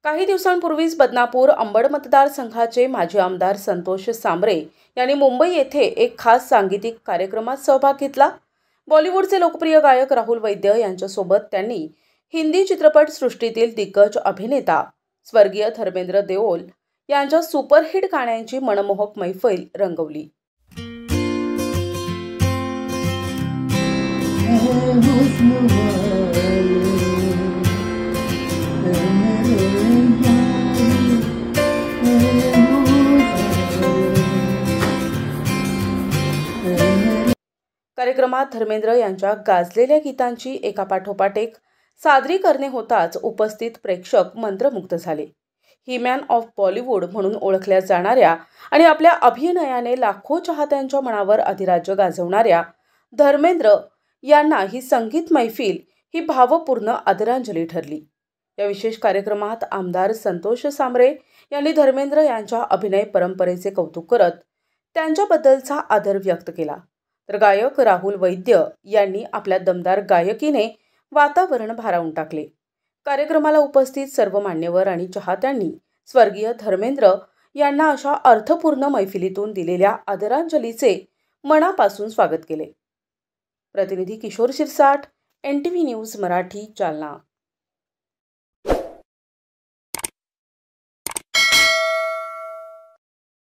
काही दिवसांपूर्वीच बदनापूर अंबड मतदारसंघाचे माजी आमदार संतोष सांबरे यांनी मुंबई येथे एक खास सांगीतिक कार्यक्रमात सहभाग घेतला। बॉलिवूडचे लोकप्रिय गायक राहुल वैद्य यांच्यासोबत त्यांनी हिंदी चित्रपट सृष्टीतील दिग्गज अभिनेता स्वर्गीय धर्मेंद्र देओल यांच्या सुपरहिट गाण्यांची मनमोहक मैफल रंगवली। कार्यक्रमात धर्मेंद्र यांच्या गाजलेल्या गीतांची एकापाठोपाठ एक सादरीकरणे होताच उपस्थित प्रेक्षक मंत्रमुग्ध झाले। ही मॅन ऑफ बॉलिवूड म्हणून ओळखल्या जाणाऱ्या आणि आपल्या अभिनयाने लाखो चाहत्यांच्या मनावर अधिराज्य गाजवणाऱ्या धर्मेंद्र यांना ही संगीत मैफिल ही भावपूर्ण आदरांजली ठरली। या विशेष कार्यक्रमात आमदार संतोष सांबरे यांनी धर्मेंद्र यांच्या अभिनय परंपरेचे कौतुक करत त्यांच्याबद्दलचा आदर व्यक्त केला, तर गायक राहुल वैद्य यांनी आपल्या दमदार गायकीने वातावरण भारावून टाकले। कार्यक्रमाला उपस्थित सर्व मान्यवर आणि चाहत्यांनी स्वर्गीय धर्मेंद्र यांना अशा अर्थपूर्ण मैफिलीतून दिलेल्या आदरांजलीचे मनापासून स्वागत केले। प्रतिनिधी किशोर शिरसाट, NTV न्यूज मराठी, जालना।